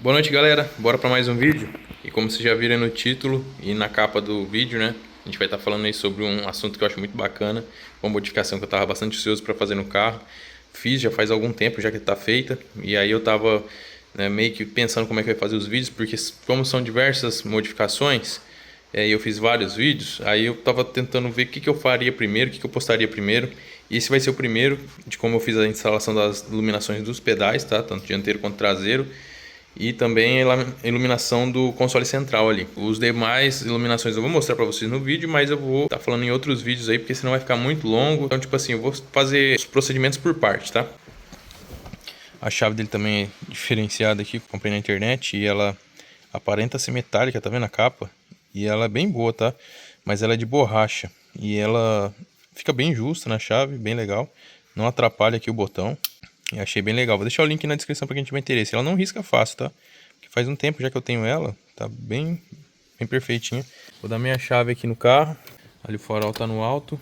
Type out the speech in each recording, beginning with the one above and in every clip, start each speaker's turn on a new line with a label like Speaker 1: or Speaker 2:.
Speaker 1: Boa noite, galera, bora para mais um vídeo. E como vocês já viram aí no título e na capa do vídeo, né, a gente vai estar falando aí sobre um assunto que eu acho muito bacana, uma modificação que eu estava bastante ansioso para fazer no carro. Fiz já faz algum tempo já que está feita, e aí eu estava, né, meio que pensando como é que eu ia fazer os vídeos, porque como são diversas modificações, eu fiz vários vídeos, aí eu estava tentando ver o que eu faria primeiro, o que eu postaria primeiro. E esse vai ser o primeiro de como eu fiz a instalação das iluminações dos pedais, tá? Tanto dianteiro quanto traseiro. E também a iluminação do console central ali. Os demais iluminações eu vou mostrar para vocês no vídeo, mas eu vou estar falando em outros vídeos aí, porque senão vai ficar muito longo. Então, tipo assim, eu vou fazer os procedimentos por parte, tá? A chave dele também é diferenciada aqui, comprei na internet e ela aparenta ser metálica, tá vendo a capa? E ela é bem boa, tá? Mas ela é de borracha e ela fica bem justa na chave, bem legal. Não atrapalha aqui o botão. Eu achei bem legal. Vou deixar o link na descrição para quem tiver interesse. Ela não risca fácil, tá? Porque faz um tempo já que eu tenho ela. Tá bem perfeitinha. Vou dar minha chave aqui no carro. Ali o farol tá no alto.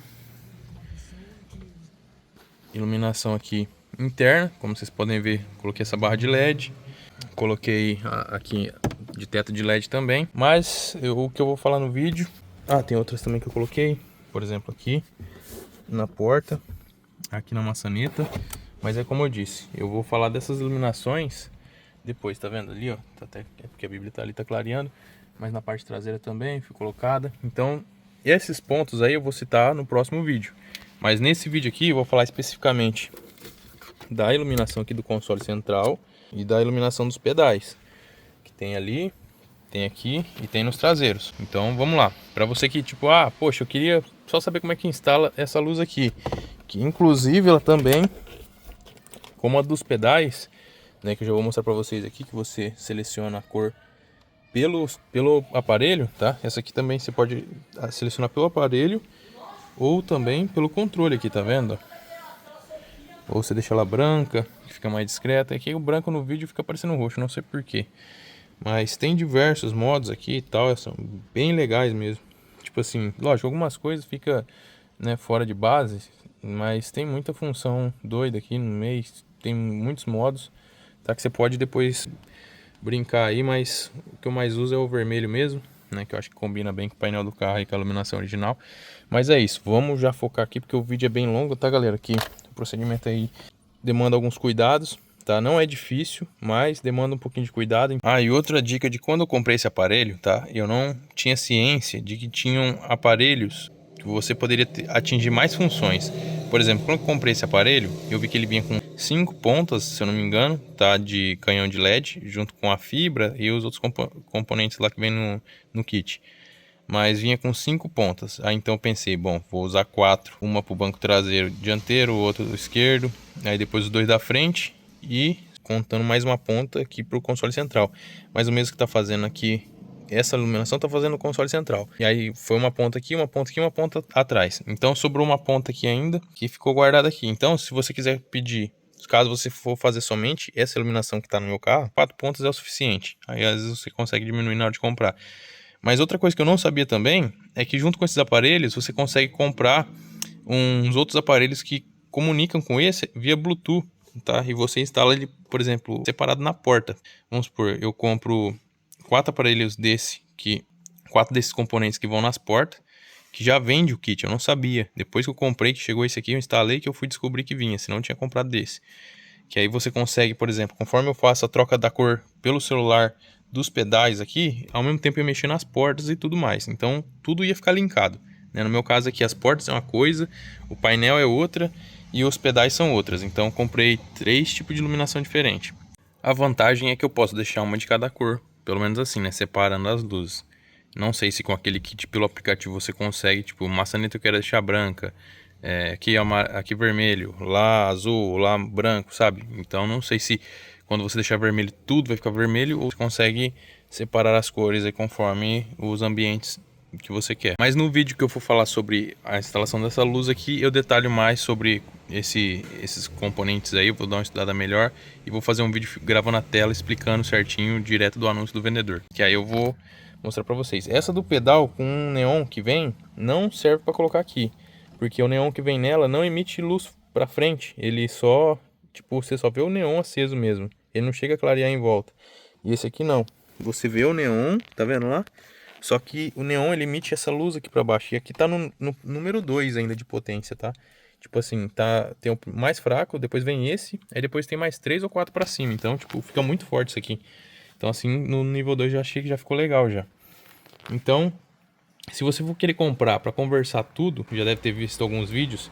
Speaker 1: Iluminação aqui interna. Como vocês podem ver, coloquei essa barra de LED. Coloquei aqui de teto de LED também. Mas o que eu vou falar no vídeo... Ah, tem outras também que eu coloquei. Por exemplo, aqui na porta. Aqui na maçaneta. Mas é como eu disse, eu vou falar dessas iluminações depois, tá vendo ali, ó? Tá até porque a Bíblia tá ali, tá clareando, mas na parte traseira também foi colocada. Então, esses pontos aí eu vou citar no próximo vídeo. Mas nesse vídeo aqui eu vou falar especificamente da iluminação aqui do console central e da iluminação dos pedais, que tem ali, tem aqui e tem nos traseiros. Então, vamos lá. Para você que tipo, poxa, eu queria só saber como é que instala essa luz aqui, que inclusive ela também, como a dos pedais, né, que eu já vou mostrar para vocês aqui, que você seleciona a cor pelo aparelho, tá? Essa aqui também você pode selecionar pelo aparelho ou também pelo controle aqui, tá vendo? Ou você deixa ela branca, que fica mais discreta. Aqui o branco no vídeo fica parecendo roxo, não sei porquê. Mas tem diversos modos aqui e tal, são bem legais mesmo. Tipo assim, lógico, algumas coisas fica, né, fora de base, mas tem muita função doida aqui no meio, tem muitos modos, tá, que você pode depois brincar aí, mas o que eu mais uso é o vermelho mesmo, né, que eu acho que combina bem com o painel do carro e com a iluminação original. Mas é isso, vamos já focar aqui porque o vídeo é bem longo, tá, galera? Aqui o procedimento aí demanda alguns cuidados, tá? Não é difícil, mas demanda um pouquinho de cuidado. E outra dica de quando eu comprei esse aparelho, tá? Eu não tinha ciência de que tinham aparelhos que você poderia atingir mais funções. Por exemplo, quando eu comprei esse aparelho, eu vi que ele vinha com 5 pontas, se eu não me engano, tá? De canhão de LED, junto com a fibra e os outros componentes lá que vem no kit. Mas vinha com 5 pontas. Aí então eu pensei, bom, vou usar 4. Uma para o banco traseiro dianteiro, outra do esquerdo. Aí depois os dois da frente e contando mais uma ponta aqui para o console central. Mas o mesmo que está fazendo aqui, essa iluminação está fazendo o console central. E aí foi uma ponta aqui, uma ponta aqui, uma ponta atrás. Então sobrou uma ponta aqui ainda, que ficou guardada aqui. Então se você quiser pedir, caso você for fazer somente essa iluminação que está no meu carro, 4 pontas é o suficiente. Aí às vezes você consegue diminuir na hora de comprar. Mas outra coisa que eu não sabia também é que junto com esses aparelhos você consegue comprar uns outros aparelhos que comunicam com esse via Bluetooth, tá? E você instala ele, por exemplo, separado na porta. Vamos supor, eu compro 4 aparelhos quatro desses componentes que vão nas portas, que já vende o kit, eu não sabia. Depois que eu comprei, que chegou esse aqui, eu instalei, que eu fui descobrir que vinha, senão eu tinha comprado desse. Que aí você consegue, por exemplo, conforme eu faço a troca da cor pelo celular dos pedais aqui, ao mesmo tempo eu mexer nas portas e tudo mais. Então tudo ia ficar linkado, né? No meu caso aqui as portas é uma coisa, o painel é outra e os pedais são outras. Então eu comprei 3 tipos de iluminação diferente. A vantagem é que eu posso deixar uma de cada cor, pelo menos assim, né? Separando as luzes. Não sei se com aquele kit pelo aplicativo você consegue, tipo, maçaneta eu quero deixar branca, aqui vermelho, lá azul, lá branco, sabe? Então não sei se quando você deixar vermelho tudo vai ficar vermelho ou você consegue separar as cores aí conforme os ambientes que você quer. Mas no vídeo que eu for falar sobre a instalação dessa luz aqui, eu detalho mais sobre esses componentes aí, eu vou dar uma estudada melhor e vou fazer um vídeo gravando a tela explicando certinho direto do anúncio do vendedor, que aí eu vou mostrar para vocês. Essa do pedal com um neon que vem não serve para colocar aqui, porque o neon que vem nela não emite luz para frente, ele só, tipo, você só vê o neon aceso mesmo, ele não chega a clarear em volta. E esse aqui não. Você vê o neon, tá vendo lá? Só que o neon ele emite essa luz aqui pra baixo. E aqui tá no número 2 ainda de potência, tá? Tipo assim, tem o mais fraco, depois vem esse, aí depois tem mais 3 ou 4 pra cima. Então, tipo, fica muito forte isso aqui. Então, assim, no nível 2 já achei que já ficou legal já. Então, se você for querer comprar pra conversar tudo, já deve ter visto alguns vídeos,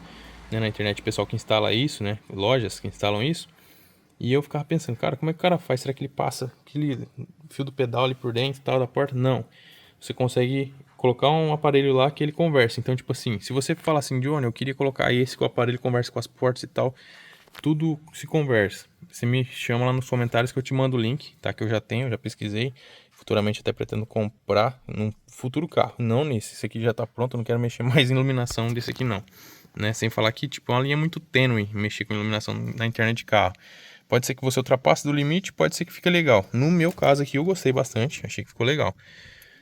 Speaker 1: né, na internet, pessoal que instala isso, né? Lojas que instalam isso. E eu ficava pensando, cara, como é que o cara faz? Será que ele passa aquele fio do pedal ali por dentro e tal da porta? Não. Você consegue colocar um aparelho lá que ele conversa. Então, tipo assim, se você falar assim, Johnny, eu queria colocar esse que o aparelho conversa com as portas e tal, tudo se conversa. Você me chama lá nos comentários que eu te mando o link, tá? Que eu já tenho, já pesquisei. Futuramente até pretendo comprar num futuro carro. Não nesse. Esse aqui já tá pronto, eu não quero mexer mais em iluminação desse aqui não. Né? Sem falar que, tipo, é uma linha muito tênue mexer com iluminação na internet de carro. Pode ser que você ultrapasse do limite, pode ser que fique legal. No meu caso aqui eu gostei bastante, achei que ficou legal,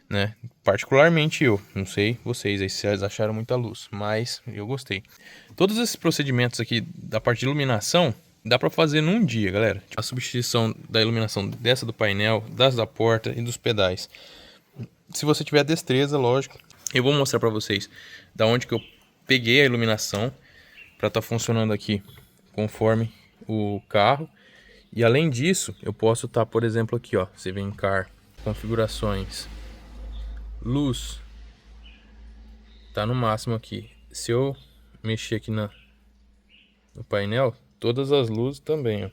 Speaker 1: né? Particularmente eu, não sei vocês aí se vocês acharam muita luz, mas eu gostei. Todos esses procedimentos aqui da parte de iluminação dá pra fazer num dia, galera. A substituição da iluminação dessa do painel, das da porta e dos pedais. Se você tiver destreza, lógico. Eu vou mostrar pra vocês da onde que eu peguei a iluminação pra tá funcionando aqui conforme o carro. E além disso, eu posso estar, por exemplo, aqui, ó, você vem em car, configurações, luz, tá no máximo aqui. Se eu mexer aqui no painel, todas as luzes também, ó.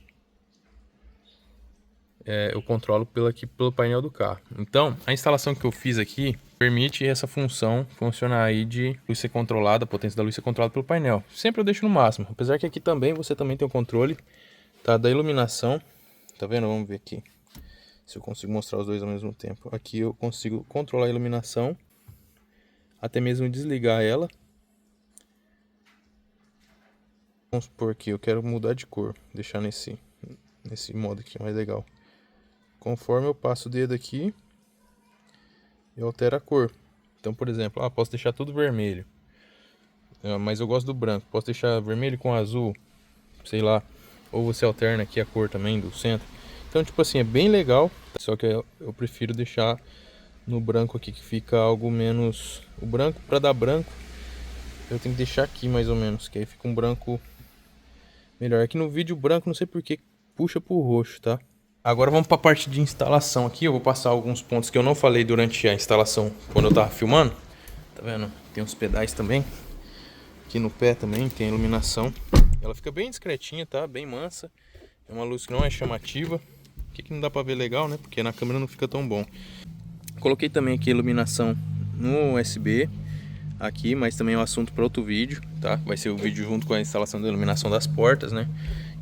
Speaker 1: Eu controlo pelo painel do carro. Então, a instalação que eu fiz aqui permite essa função funcionar aí de luz ser controlada, a potência da luz ser controlada pelo painel. Sempre eu deixo no máximo, apesar que aqui também você também tem o controle, tá, da iluminação. Tá vendo? Vamos ver aqui se eu consigo mostrar os dois ao mesmo tempo. Aqui eu consigo controlar a iluminação, até mesmo desligar ela. Vamos supor que eu quero mudar de cor, deixar nesse modo aqui mais legal. Conforme eu passo o dedo aqui, eu altero a cor. Então, por exemplo, posso deixar tudo vermelho, mas eu gosto do branco. Posso deixar vermelho com azul, sei lá. Ou você alterna aqui a cor também do centro. Então, tipo assim, é bem legal. Só que eu prefiro deixar no branco aqui, que fica algo menos... O branco, para dar branco, eu tenho que deixar aqui mais ou menos, que aí fica um branco melhor. Aqui no vídeo branco, não sei porque, puxa pro roxo, tá? Agora vamos para a parte de instalação aqui. Eu vou passar alguns pontos que eu não falei durante a instalação, quando eu tava filmando. Tá vendo? Tem uns pedais também. Aqui no pé também tem iluminação. Ela fica bem discretinha, tá? Bem mansa. É uma luz que não é chamativa. Aqui que não dá pra ver legal, né? Porque na câmera não fica tão bom. Coloquei também aqui a iluminação no USB aqui, mas também é um assunto para outro vídeo, tá? Vai ser o vídeo junto com a instalação da iluminação das portas, né?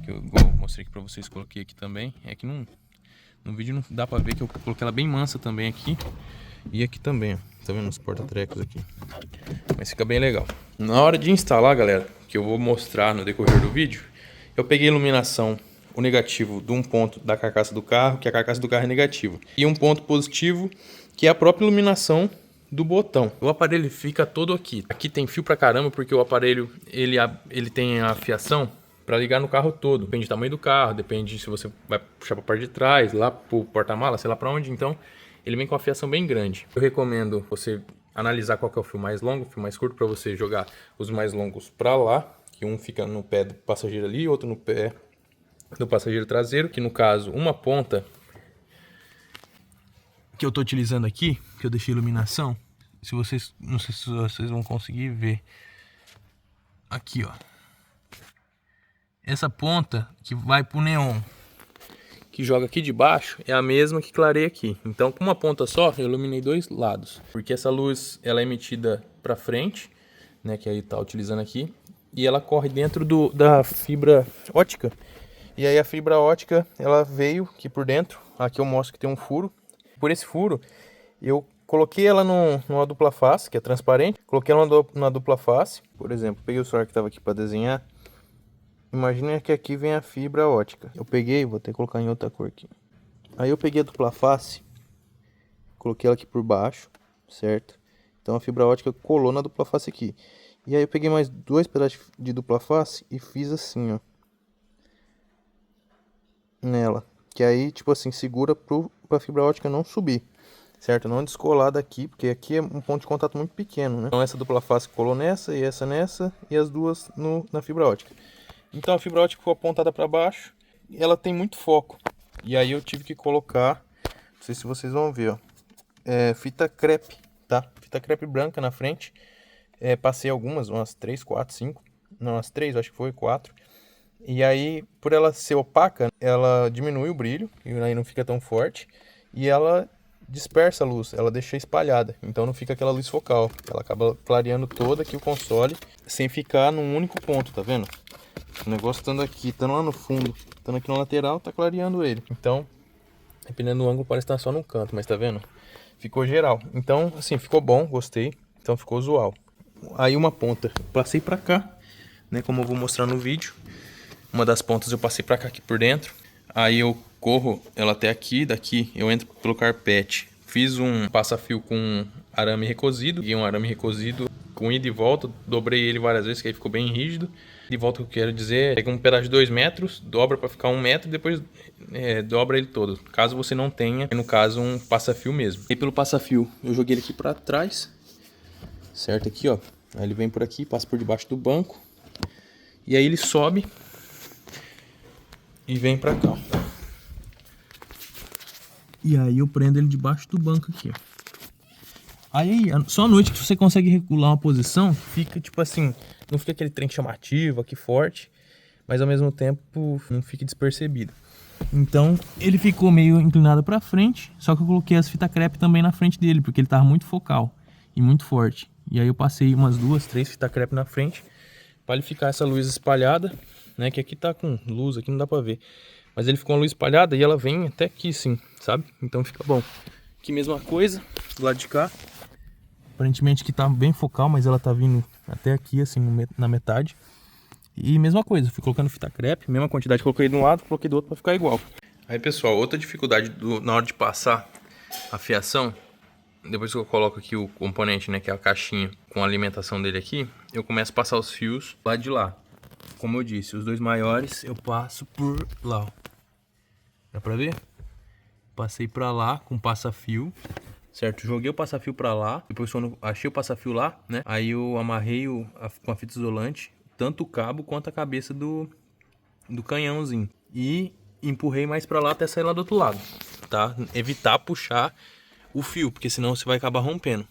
Speaker 1: Que eu mostrei aqui pra vocês, coloquei aqui também. É que no vídeo não dá pra ver que eu coloquei ela bem mansa também aqui. E aqui também, ó. Tá vendo os porta-trecos aqui? Mas fica bem legal. Na hora de instalar, galera, que eu vou mostrar no decorrer do vídeo, eu peguei a iluminação, o negativo de um ponto da carcaça do carro, que a carcaça do carro é negativa, e um ponto positivo, que é a própria iluminação do botão. O aparelho fica todo aqui. Aqui tem fio pra caramba, porque o aparelho ele tem a fiação para ligar no carro todo. Depende do tamanho do carro, depende se você vai puxar para a parte de trás, lá pro porta-mala, sei lá para onde. Então, ele vem com uma fiação bem grande. Eu recomendo você analisar qual que é o fio mais longo, o fio mais curto, para você jogar os mais longos para lá, que um fica no pé do passageiro ali, outro no pé do passageiro traseiro, que no caso, uma ponta que eu tô utilizando aqui, que eu deixei iluminação, se vocês, não sei se vocês vão conseguir ver aqui, ó, essa ponta que vai pro neon, que joga aqui de baixo, é a mesma que clareia aqui. Então, com uma ponta só, eu iluminei dois lados, porque essa luz ela é emitida para frente, né, que aí tá utilizando aqui, e ela corre dentro da fibra ótica. E aí a fibra ótica, ela veio aqui por dentro. Aqui eu mostro que tem um furo. Por esse furo, eu coloquei ela numa dupla face, que é transparente. Coloquei ela na dupla face. Por exemplo, peguei o celular que estava aqui para desenhar. Imagina que aqui vem a fibra ótica. Eu peguei, vou até colocar em outra cor aqui. Aí eu peguei a dupla face, coloquei ela aqui por baixo, certo? Então a fibra ótica colou na dupla face aqui. E aí eu peguei mais dois pedaços de dupla face e fiz assim, ó, nela. que aí, tipo assim, segura pra fibra ótica não subir, certo? Não descolar daqui, porque aqui é um ponto de contato muito pequeno, né? Então essa dupla face colou nessa e essa nessa, e as duas na fibra ótica. Então a fibra ótica ficou apontada para baixo, e ela tem muito foco. E aí eu tive que colocar, não sei se vocês vão ver, ó, fita crepe, tá? Fita crepe branca na frente. Passei algumas, umas 3, 4, 5. Não, umas 3, acho que foi 4. E aí, por ela ser opaca, ela diminui o brilho, e aí não fica tão forte. E ela dispersa a luz, ela deixa espalhada. Então não fica aquela luz focal. Ela acaba clareando todo aqui o console, sem ficar num único ponto, tá vendo? O negócio estando aqui, estando lá no fundo, estando aqui na lateral, tá clareando ele. Então, dependendo do ângulo, parece estar só num canto, mas tá vendo? Ficou geral. Então, assim, ficou bom, gostei. Então ficou usual. Aí uma ponta passei pra cá, né, como eu vou mostrar no vídeo. Uma das pontas eu passei pra cá aqui por dentro. Aí eu corro ela até aqui, daqui eu entro pelo carpete. Fiz um passa-fio com arame recosido, e um arame recosido com ida e volta, dobrei ele várias vezes, que aí ficou bem rígido. De volta, o que eu quero dizer, pega um pedaço de 2 metros, dobra para ficar 1 metro e depois dobra ele todo, caso você não tenha, no caso, um passa-fio mesmo. E pelo passa-fio eu joguei ele aqui para trás, certo? Aqui, ó, aí ele vem por aqui, passa por debaixo do banco, e aí ele sobe e vem para cá, ó. E aí eu prendo ele debaixo do banco aqui, ó. Aí, só à noite que você consegue regular uma posição, fica tipo assim, não fica aquele trem chamativo aqui forte, mas ao mesmo tempo não fica despercebido. Então, ele ficou meio inclinado pra frente, só que eu coloquei as fitas crepe também na frente dele, porque ele tava muito focal e muito forte. E aí eu passei umas 2, 3 fitas crepe na frente, para ele ficar essa luz espalhada, né, que aqui tá com luz, aqui não dá pra ver. Mas ele ficou uma luz espalhada e ela vem até aqui sim, sabe? Então fica bom. Aqui mesma coisa, do lado de cá. Aparentemente que tá bem focal, mas ela tá vindo até aqui, assim, na metade. E mesma coisa, fui colocando fita crepe, mesma quantidade, coloquei de um lado, coloquei do outro pra ficar igual. Aí, pessoal, outra dificuldade na hora de passar a fiação, depois que eu coloco aqui o componente, né, que é a caixinha com a alimentação dele aqui, eu começo a passar os fios lá de lá. Como eu disse, os 2 maiores eu passo por lá, ó. Dá pra ver? Passei pra lá com passa-fio. Certo, joguei o passa-fio pra lá, depois quando achei o passa-fio lá, né, aí eu amarrei com a fita isolante, tanto o cabo quanto a cabeça do canhãozinho, e empurrei mais pra lá até sair lá do outro lado, tá? Evitar puxar o fio, porque senão você vai acabar rompendo.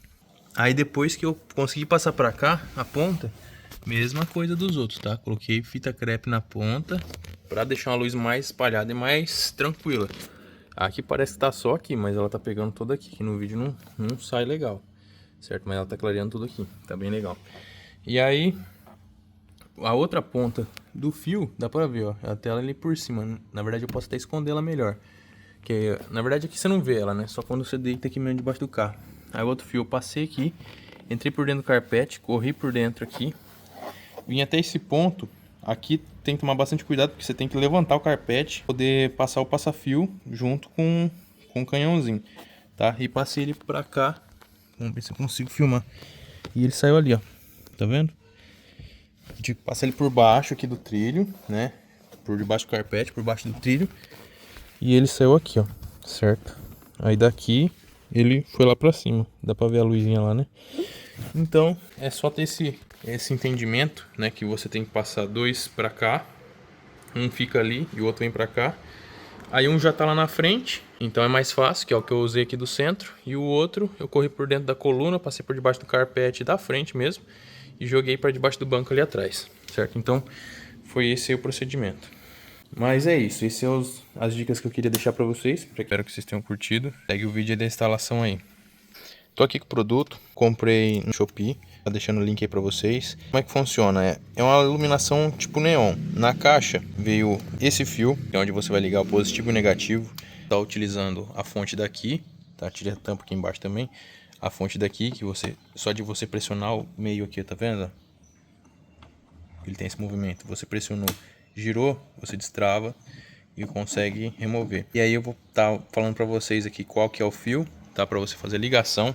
Speaker 1: Aí depois que eu consegui passar pra cá, a ponta, mesma coisa dos outros, tá? Coloquei fita crepe na ponta, pra deixar uma luz mais espalhada e mais tranquila. Aqui parece que tá só aqui, mas ela tá pegando toda aqui, que no vídeo não sai legal, certo? Mas ela tá clareando tudo aqui, tá bem legal. E aí, a outra ponta do fio, dá pra ver, ó, a tela ali por cima. Na verdade eu posso até esconder ela melhor, que na verdade aqui você não vê ela, né? Só quando você deita aqui mesmo debaixo do carro. Aí o outro fio eu passei aqui, entrei por dentro do carpete, corri por dentro aqui, vim até esse ponto. Aqui tem que tomar bastante cuidado, porque você tem que levantar o carpete, poder passar o passa-fio junto com o canhãozinho, tá? E passei ele pra cá, vamos ver se eu consigo filmar. E ele saiu ali, ó, tá vendo? Tipo, passar ele por baixo aqui do trilho, né? Por debaixo do carpete, por baixo do trilho. E ele saiu aqui, ó, certo? Aí daqui ele foi lá pra cima, dá pra ver a luzinha lá, né? Então é só ter esse entendimento, né, que você tem que passar 2 pra cá, um fica ali e o outro vem pra cá. Aí um já tá lá na frente, então é mais fácil, que é o que eu usei aqui do centro. E o outro eu corri por dentro da coluna, passei por debaixo do carpete da frente mesmo e joguei para debaixo do banco ali atrás, certo? Então foi esse aí o procedimento. Mas é isso, essas são as dicas que eu queria deixar para vocês. Espero que vocês tenham curtido. Segue o vídeo aí da instalação aí. Tô aqui com o produto, comprei no Shopee, tá deixando o link aí pra vocês. Como é que funciona? É uma iluminação tipo neon. Na caixa veio esse fio, que é onde você vai ligar o positivo e o negativo. Tá utilizando a fonte daqui, tá? Tirei a tampa aqui embaixo também. A fonte daqui, que você, só de você pressionar o meio aqui, tá vendo? Ele tem esse movimento. Você pressionou, girou, você destrava e consegue remover. E aí eu vou estar falando pra vocês aqui qual que é o fio, tá? Pra você fazer a ligação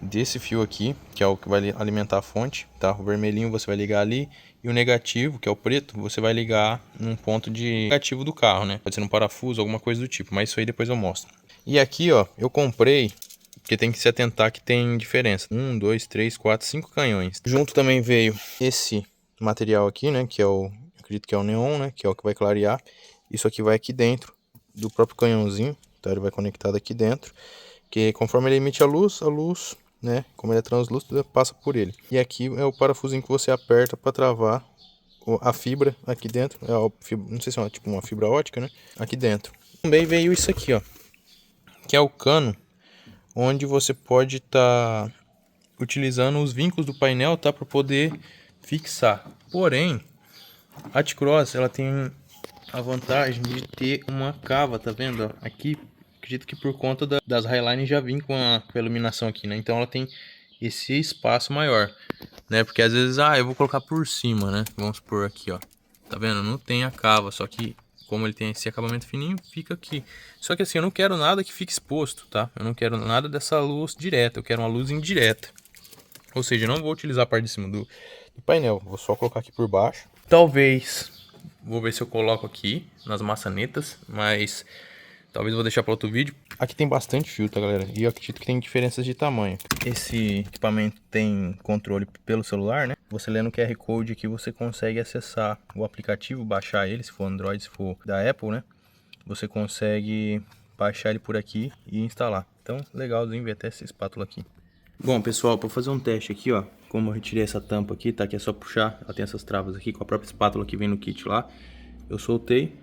Speaker 1: desse fio aqui, que é o que vai alimentar a fonte, tá? O vermelhinho você vai ligar ali E o negativo, que é o preto, você vai ligar num ponto de negativo do carro, né? Pode ser num parafuso, alguma coisa do tipo, mas isso aí depois eu mostro. E aqui, ó, eu comprei, porque tem que se atentar que tem diferença. 1, 2, 3, 4, 5 canhões. Junto também veio esse material aqui, né? Que é o, acredito que é o neon, né? Que é o que vai clarear. Isso aqui vai aqui dentro do próprio canhãozinho, tá? Ele vai conectado aqui dentro. Que conforme ele emite a luz, né, como ele é translúcido, passa por ele. E aqui é o parafusinho que você aperta para travar a fibra aqui dentro. É a fibra, não sei se é tipo uma fibra ótica, né? Aqui dentro. Também veio isso aqui, ó, que é o cano onde você pode estar utilizando os vincos do painel, tá, para poder fixar. Porém, a T-Cross ela tem a vantagem de ter uma cava, tá vendo? Ó, aqui, acredito que por conta das Highline já vim com a iluminação aqui, né? Então ela tem esse espaço maior, né? Porque às vezes, eu vou colocar por cima, né? Vamos supor aqui, ó. Tá vendo? Não tem a cava, só que como ele tem esse acabamento fininho, fica aqui. Só que assim, eu não quero nada que fique exposto, tá? Eu não quero nada dessa luz direta, eu quero uma luz indireta. Ou seja, eu não vou utilizar a parte de cima do painel, vou só colocar aqui por baixo. Talvez, vou ver se eu coloco aqui nas maçanetas, mas talvez eu vou deixar para outro vídeo. Aqui tem bastante fio, tá, galera? E eu acredito que tem diferenças de tamanho. Esse equipamento tem controle pelo celular, né? Você lendo o QR Code aqui, você consegue acessar o aplicativo, baixar ele, se for Android, se for da Apple, né? Você consegue baixar ele por aqui e instalar. Então, legalzinho ver até essa espátula aqui. Bom, pessoal, para fazer um teste aqui, ó, como eu retirei essa tampa aqui, tá? Que é só puxar, ela tem essas travas aqui com a própria espátula que vem no kit lá. Eu soltei,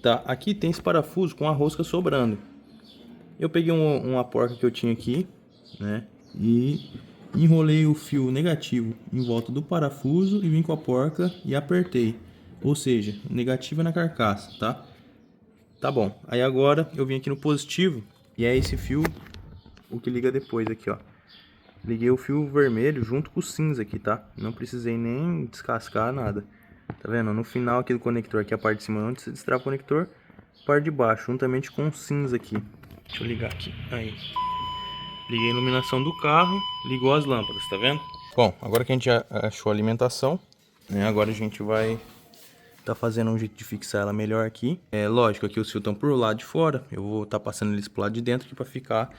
Speaker 1: tá? Aqui tem esse parafuso com a rosca sobrando. Eu peguei uma porca que eu tinha aqui, né? E enrolei o fio negativo em volta do parafuso e vim com a porca e apertei. Ou seja, negativo é na carcaça, tá? Tá bom. Aí agora eu vim aqui no positivo e é esse fio o que liga depois aqui, ó. Liguei o fio vermelho junto com o cinza aqui, tá? Não precisei nem descascar nada. Tá vendo? No final aqui do conector, aqui a parte de cima onde você destrava o conector, a parte de baixo, juntamente com o cinza aqui. Deixa eu ligar aqui. Aí. Liguei a iluminação do carro, ligou as lâmpadas, tá vendo? Bom, agora que a gente já achou a alimentação, né? Agora a gente vai tá fazendo um jeito de fixar ela melhor aqui. É lógico, aqui os fios estão por lado de fora. Eu vou estar passando eles pro lado de dentro aqui para ficar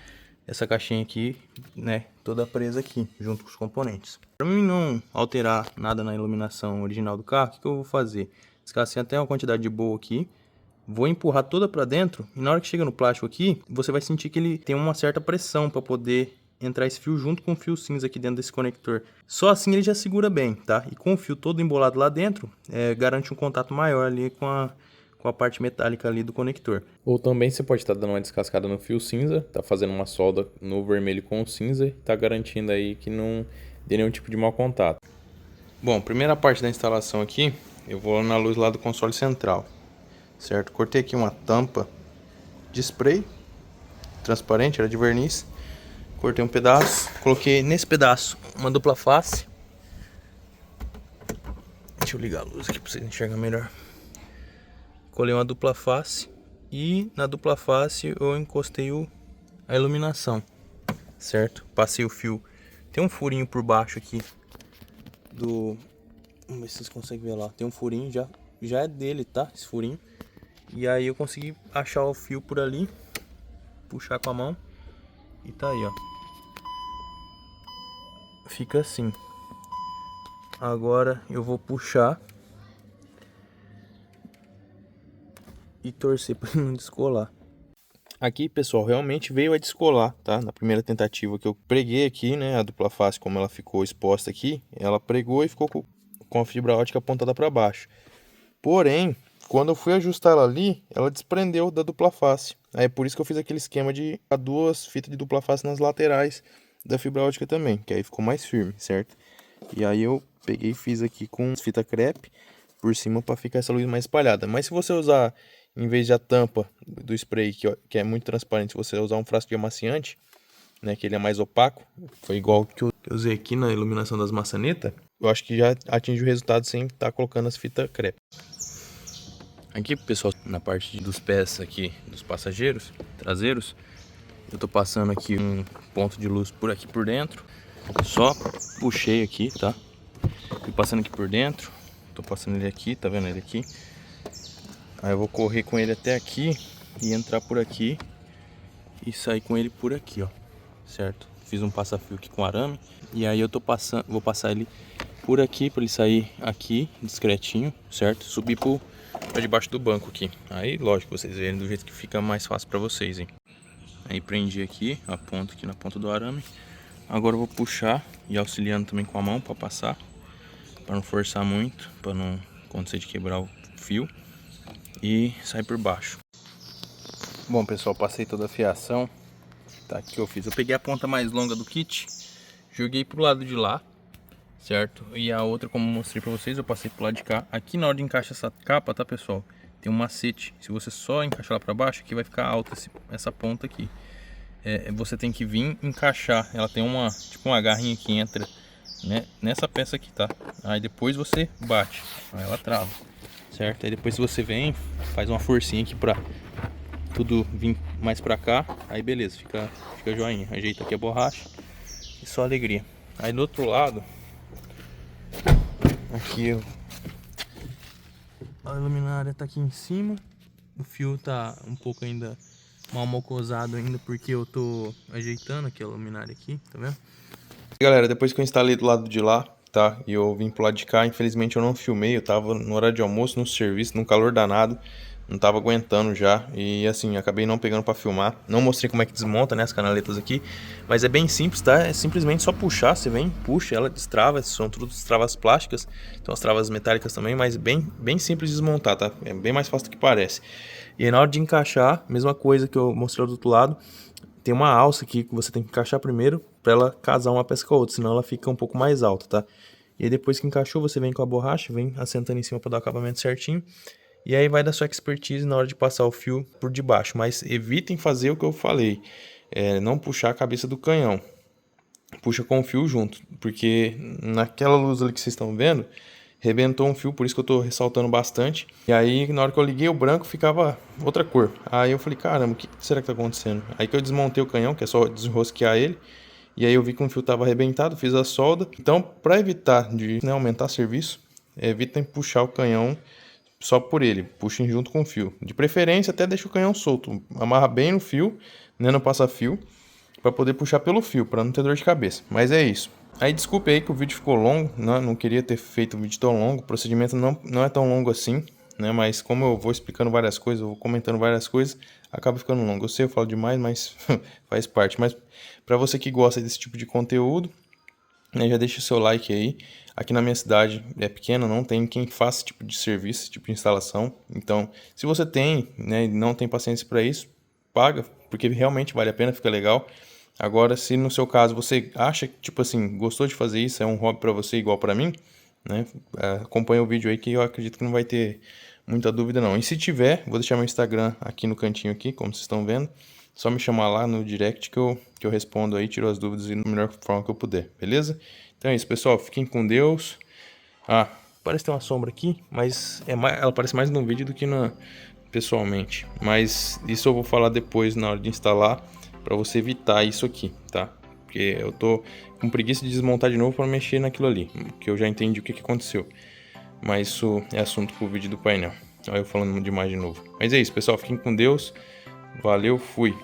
Speaker 1: essa caixinha aqui, né, toda presa aqui, junto com os componentes. Para mim não alterar nada na iluminação original do carro, o que eu vou fazer? Descasquei até uma quantidade boa aqui, vou empurrar toda para dentro, e na hora que chega no plástico aqui, você vai sentir que ele tem uma certa pressão para poder entrar esse fio junto com o fio cinza aqui dentro desse conector. Só assim ele já segura bem, tá? E com o fio todo embolado lá dentro, garante um contato maior ali com a parte metálica ali do conector. Ou também você pode estar dando uma descascada no fio cinza, tá fazendo uma solda no vermelho com o cinza e tá garantindo aí que não dê nenhum tipo de mau contato. Bom, primeira parte da instalação aqui, eu vou na luz lá do console central, certo? Cortei aqui uma tampa de spray transparente, era de verniz. Cortei um pedaço, coloquei nesse pedaço uma dupla face. Deixa eu ligar a luz aqui para vocês enxergarem melhor. Colei uma dupla face e na dupla face eu encostei a iluminação, certo? Passei o fio, tem um furinho por baixo aqui vamos ver se vocês conseguem ver lá, tem um furinho, já é dele, tá? Esse furinho. E aí eu consegui achar o fio por ali, puxar com a mão e tá aí, ó. Fica assim. Agora eu vou puxar e torcer para não descolar. Aqui, pessoal, realmente veio a descolar, tá? Na primeira tentativa que eu preguei aqui, né, a dupla face, como ela ficou exposta aqui, ela pregou e ficou com a fibra ótica apontada para baixo. Porém, quando eu fui ajustar ela ali, ela desprendeu da dupla face. Aí é por isso que eu fiz aquele esquema de duas fitas de dupla face nas laterais da fibra ótica também, que aí ficou mais firme, certo? E aí eu peguei e fiz aqui com fita crepe por cima para ficar essa luz mais espalhada. Mas se você usar, em vez de a tampa do spray, que é muito transparente, se você usar um frasco de amaciante, né, que ele é mais opaco, foi igual que eu usei aqui na iluminação das maçanetas, eu acho que já atinge o resultado sem estar colocando as fitas crepe. Aqui, pessoal, na parte dos pés aqui dos passageiros traseiros, eu tô passando aqui um ponto de luz por aqui por dentro. Só puxei aqui, tá? Fui passando aqui por dentro, Tô passando ele aqui, tá vendo ele aqui? Aí eu vou correr com ele até aqui e entrar por aqui e sair com ele por aqui, ó. Certo? Fiz um passa-fio aqui com arame e aí eu tô passando, vou passar ele por aqui para ele sair aqui discretinho, certo? Subir pra debaixo do banco aqui. Aí, lógico, vocês verem do jeito que fica mais fácil para vocês, hein? Aí prendi aqui a ponta aqui na ponta do arame. Agora eu vou puxar e auxiliando também com a mão para passar, para não forçar muito, para não acontecer de quebrar o fio e sair por baixo. Bom, pessoal, passei toda a fiação. Tá, aqui que eu fiz. Eu peguei a ponta mais longa do kit, joguei pro lado de lá, certo? E a outra, como eu mostrei pra vocês, eu passei pro lado de cá. Aqui na hora de encaixar essa capa, tá, pessoal? Tem um macete. Se você só encaixar lá pra baixo, aqui vai ficar alta essa ponta aqui. Você tem que vir encaixar. Ela tem tipo uma garrinha que entra, né, nessa peça aqui, tá? Aí depois você bate, aí ela trava, certo? Aí depois você vem, faz uma forcinha aqui pra tudo vir mais pra cá, aí beleza, fica joinha. Ajeita aqui a borracha e só alegria. Aí do outro lado, aqui a luminária tá aqui em cima, o fio tá um pouco ainda mal mocosado ainda, porque eu tô ajeitando aqui a luminária aqui, tá vendo? Galera, depois que eu instalei do lado de lá, tá, e eu vim pro lado de cá, infelizmente eu não filmei, eu tava no horário de almoço, no serviço, num calor danado. Não tava aguentando já e assim, acabei não pegando pra filmar. Não mostrei como é que desmonta, né, as canaletas aqui. Mas é bem simples, tá? É simplesmente só puxar, você vem, puxa, ela destrava. São tudo travas plásticas, então as travas metálicas também. Mas bem simples de desmontar, tá? É bem mais fácil do que parece. E aí na hora de encaixar, mesma coisa que eu mostrei do outro lado. Tem uma alça aqui que você tem que encaixar primeiro pra ela casar uma peça com a outra, senão ela fica um pouco mais alta, tá? E aí depois que encaixou, você vem com a borracha, vem assentando em cima pra dar o acabamento certinho. E aí vai da sua expertise na hora de passar o fio por debaixo. Mas evitem fazer o que eu falei. Não puxar a cabeça do canhão. Puxa com o fio junto. Porque naquela luz ali que vocês estão vendo, rebentou um fio, por isso que eu tô ressaltando bastante. E aí na hora que eu liguei o branco ficava outra cor. Aí eu falei, caramba, o que será que tá acontecendo? Aí que eu desmontei o canhão, que é só desenrosquear ele. E aí eu vi que um fio tava arrebentado, fiz a solda. Então, para evitar de aumentar serviço, evitem puxar o canhão só por ele, puxem junto com o fio. De preferência, até deixa o canhão solto. Amarra bem no fio, né, no passa-fio, para poder puxar pelo fio, para não ter dor de cabeça. Mas é isso. Aí desculpe aí que o vídeo ficou longo, né? Não queria ter feito um vídeo tão longo. O procedimento não é tão longo assim, né? Mas como eu vou explicando várias coisas, eu vou comentando várias coisas, acaba ficando longo. Eu sei, eu falo demais, mas faz parte. Mas para você que gosta desse tipo de conteúdo, né, já deixa o seu like aí. Aqui na minha cidade é pequena, não tem quem faça esse tipo de serviço, esse tipo de instalação. Então, se você tem, né, e não tem paciência para isso, paga, porque realmente vale a pena, fica legal. Agora, se no seu caso você acha que, tipo assim, gostou de fazer isso, é um hobby para você igual para mim, né, acompanha o vídeo aí que eu acredito que não vai ter muita dúvida não. E se tiver, vou deixar meu Instagram aqui no cantinho aqui, como vocês estão vendo. Só me chamar lá no direct que eu respondo aí, tiro as dúvidas da melhor forma que eu puder, beleza? Então é isso, pessoal. Fiquem com Deus. Ah, parece ter uma sombra aqui, mas ela aparece mais no vídeo do que pessoalmente. Mas isso eu vou falar depois na hora de instalar, para você evitar isso aqui, tá? Porque eu tô com preguiça de desmontar de novo para mexer naquilo ali, que eu já entendi o que aconteceu. Mas isso é assunto pro vídeo do painel. Olha eu falando demais de novo. Mas é isso, pessoal. Fiquem com Deus. Valeu, fui.